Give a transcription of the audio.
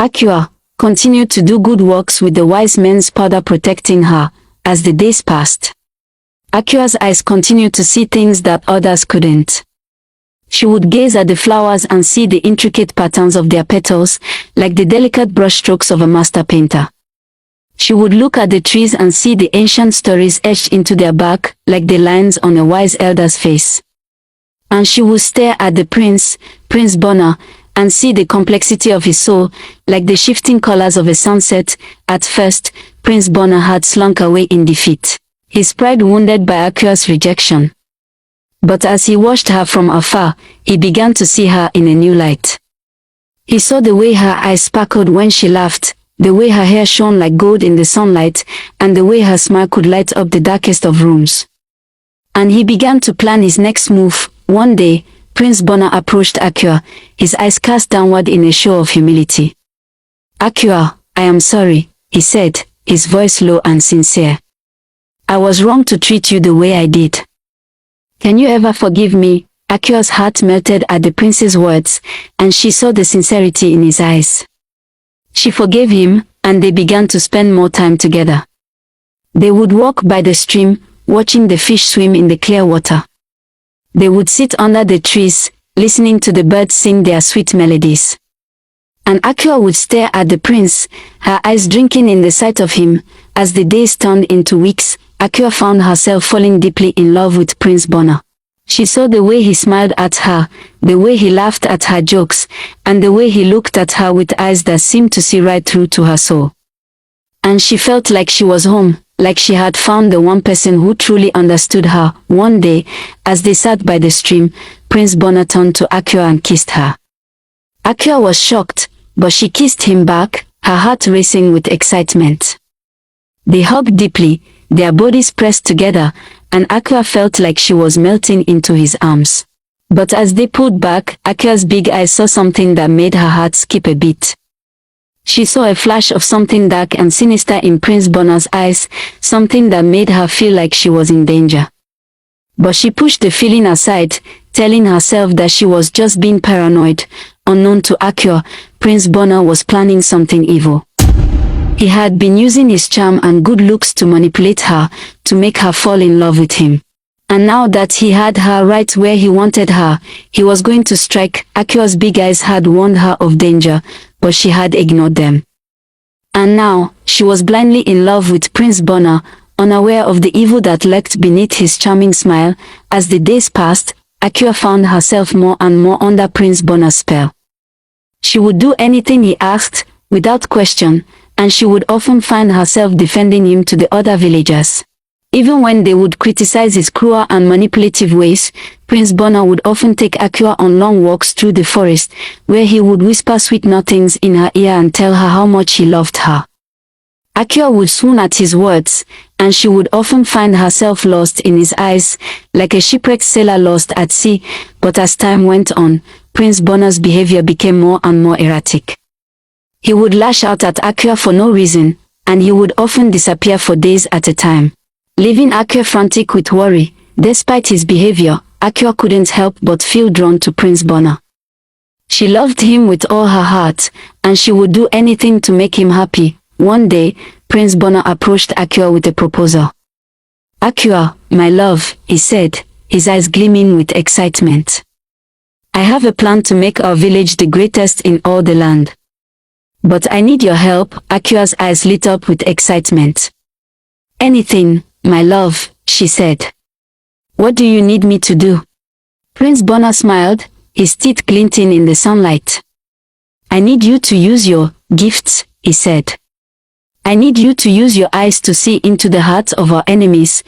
Akua continued to do good works with the wise men's powder protecting her, as the days passed. Akua's eyes continued to see things that others couldn't. She would gaze at the flowers and see the intricate patterns of their petals, like the delicate brushstrokes of a master painter. She would look at the trees and see the ancient stories etched into their bark, like the lines on a wise elder's face. And she would stare at the Prince Bona, and see the complexity of his soul, like the shifting colors of a sunset. At first, Prince Bona had slunk away in defeat, his pride wounded by Akua's rejection. But as he watched her from afar, he began to see her in a new light. He saw the way her eyes sparkled when she laughed, the way her hair shone like gold in the sunlight, and the way her smile could light up the darkest of rooms. And he began to plan his next move. One day, Prince Bona approached Akua, his eyes cast downward in a show of humility. "Akua, I am sorry," he said, his voice low and sincere. "I was wrong to treat you the way I did. Can you ever forgive me?" Akua's heart melted at the prince's words, and she saw the sincerity in his eyes. She forgave him, and they began to spend more time together. They would walk by the stream, watching the fish swim in the clear water. They would sit under the trees, listening to the birds sing their sweet melodies. And Akua would stare at the prince, her eyes drinking in the sight of him. As the days turned into weeks, Akua found herself falling deeply in love with Prince Bona. She saw the way he smiled at her, the way he laughed at her jokes, and the way he looked at her with eyes that seemed to see right through to her soul. And she felt like she was home, like she had found the one person who truly understood her. One day, as they sat by the stream, Prince Bona turned to Akua and kissed her. Akua was shocked, but she kissed him back, her heart racing with excitement. They hugged deeply, their bodies pressed together, and Akua felt like she was melting into his arms. But as they pulled back, Akua's big eyes saw something that made her heart skip a beat. She saw a flash of something dark and sinister in Prince Bona's eyes, something that made her feel like she was in danger. But she pushed the feeling aside, telling herself that she was just being paranoid. Unknown to Akua, Prince Bona was planning something evil. He had been using his charm and good looks to manipulate her, to make her fall in love with him. And now that he had her right where he wanted her, he was going to strike. Akua's big eyes had warned her of danger, but she had ignored them. And now, she was blindly in love with Prince Bona, unaware of the evil that lurked beneath his charming smile. As the days passed, Akua found herself more and more under Prince Bona's spell. She would do anything he asked, without question, and she would often find herself defending him to the other villagers. Even when they would criticize his cruel and manipulative ways, Prince Bona would often take Akua on long walks through the forest, where he would whisper sweet nothings in her ear and tell her how much he loved her. Akua would swoon at his words, and she would often find herself lost in his eyes, like a shipwrecked sailor lost at sea. But as time went on, Prince Bona's behavior became more and more erratic. He would lash out at Akua for no reason, and he would often disappear for days at a time, leaving Akua frantic with worry. Despite his behavior, Akua couldn't help but feel drawn to Prince Bona. She loved him with all her heart, and she would do anything to make him happy. One day, Prince Bona approached Akua with a proposal. "Akua, my love," he said, his eyes gleaming with excitement. "I have a plan to make our village the greatest in all the land. But I need your help." Akua's eyes lit up with excitement. "Anything, my love," she said. "What do you need me to do?" Prince Bona smiled, his teeth glinting in the sunlight. "I need you to use your gifts," he said. "I need you to use your eyes to see into the hearts of our enemies."